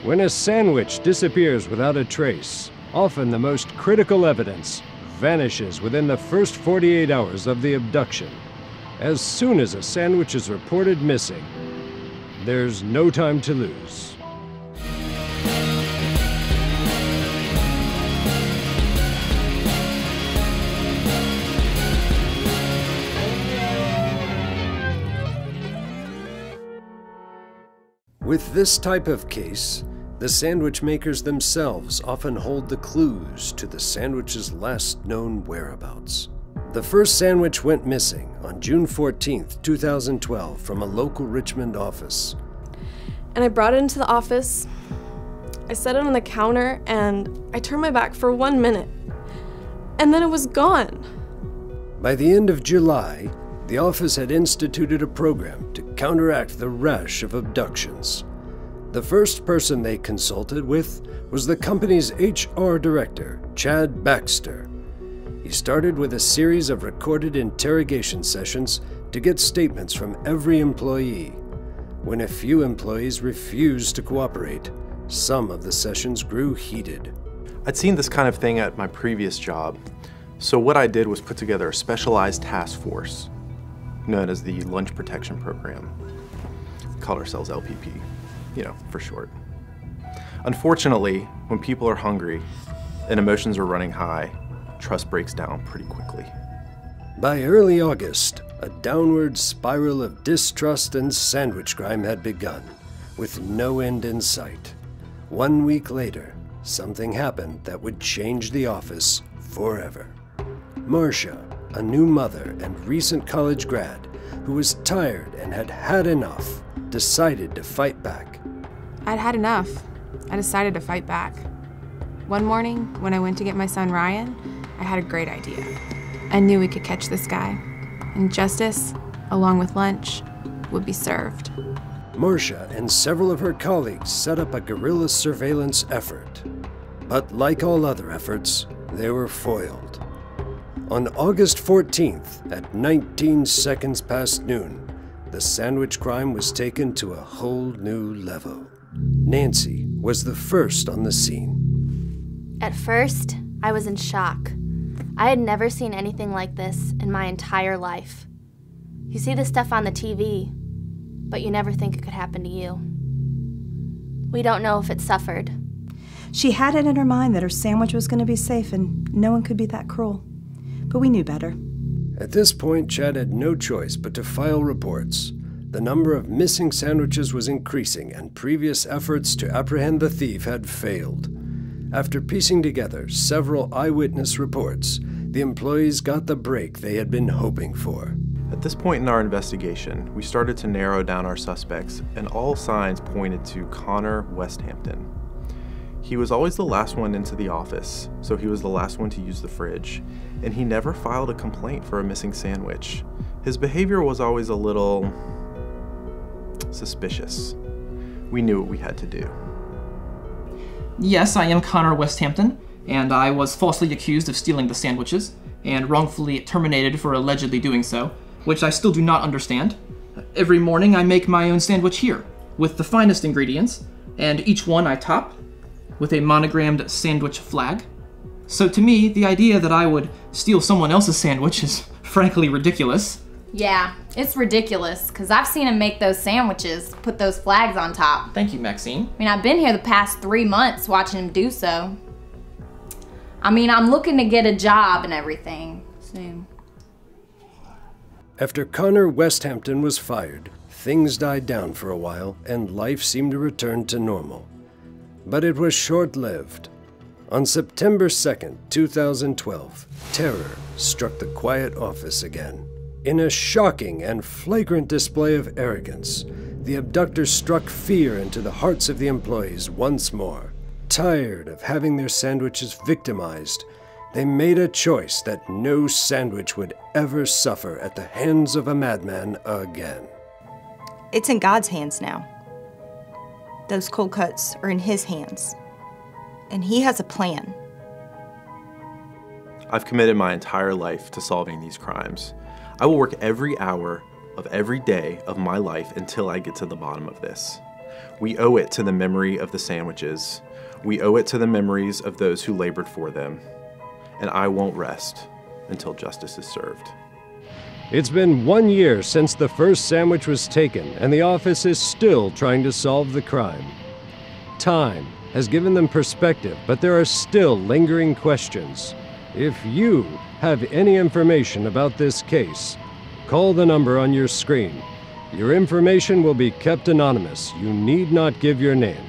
When a sandwich disappears without a trace, often the most critical evidence vanishes within the first 48 hours of the abduction. As soon as a sandwich is reported missing, there's no time to lose. With this type of case, the sandwich makers themselves often hold the clues to the sandwich's last known whereabouts. The first sandwich went missing on June 14th, 2012 from a local Richmond office. And I brought it into the office, I set it on the counter, and I turned my back for 1 minute. And then it was gone. By the end of July, the office had instituted a program to counteract the rash of abductions. The first person they consulted with was the company's HR director, Chad Baxter. He started with a series of recorded interrogation sessions to get statements from every employee. When a few employees refused to cooperate, some of the sessions grew heated. I'd seen this kind of thing at my previous job, so what I did was put together a specialized task force known as the Lunch Protection Program. We called ourselves LPP, for short. Unfortunately, when people are hungry and emotions are running high, trust breaks down pretty quickly. By early August, a downward spiral of distrust and sandwich crime had begun, with no end in sight. 1 week later, something happened that would change the office forever. Marcia, a new mother and recent college grad who was tired and had had enough, decided to fight back. I'd had enough. I decided to fight back. One morning, when I went to get my son Ryan, I had a great idea. I knew we could catch this guy, and justice, along with lunch, would be served. Marcia and several of her colleagues set up a guerrilla surveillance effort. But like all other efforts, they were foiled. On August 14th, at 19 seconds past noon, the sandwich crime was taken to a whole new level. Nancy was the first on the scene. At first, I was in shock. I had never seen anything like this in my entire life. You see this stuff on the TV, but you never think it could happen to you. We don't know if it suffered. She had it in her mind that her sandwich was going to be safe and no one could be that cruel. But we knew better. At this point, Chad had no choice but to file reports. The number of missing sandwiches was increasing, and previous efforts to apprehend the thief had failed. After piecing together several eyewitness reports, the employees got the break they had been hoping for. At this point in our investigation, we started to narrow down our suspects, and all signs pointed to Connor Westhampton. He was always the last one into the office, so he was the last one to use the fridge, and he never filed a complaint for a missing sandwich. His behavior was always a little suspicious. We knew what we had to do. Yes, I am Connor Westhampton, and I was falsely accused of stealing the sandwiches, and wrongfully terminated for allegedly doing so, which I still do not understand. Every morning I make my own sandwich here, with the finest ingredients, and each one I top with a monogrammed sandwich flag. So to me, the idea that I would steal someone else's sandwich is frankly ridiculous. Yeah, it's ridiculous, because I've seen him make those sandwiches, put those flags on top. Thank you, Maxine. I mean, I've been here the past 3 months watching him do so. I mean, I'm looking to get a job and everything soon. After Connor Westhampton was fired, things died down for a while and life seemed to return to normal. But it was short-lived. On September 2nd, 2012, terror struck the quiet office again. In a shocking and flagrant display of arrogance, the abductors struck fear into the hearts of the employees once more. Tired of having their sandwiches victimized, they made a choice that no sandwich would ever suffer at the hands of a madman again. It's in God's hands now. Those cold cuts are in His hands. And He has a plan. I've committed my entire life to solving these crimes. I will work every hour of every day of my life until I get to the bottom of this. We owe it to the memory of the sandwiches. We owe it to the memories of those who labored for them. And I won't rest until justice is served. It's been 1 year since the first sandwich was taken, and the office is still trying to solve the crime. Time has given them perspective, but there are still lingering questions. If you have any information about this case, call the number on your screen. Your information will be kept anonymous. You need not give your name.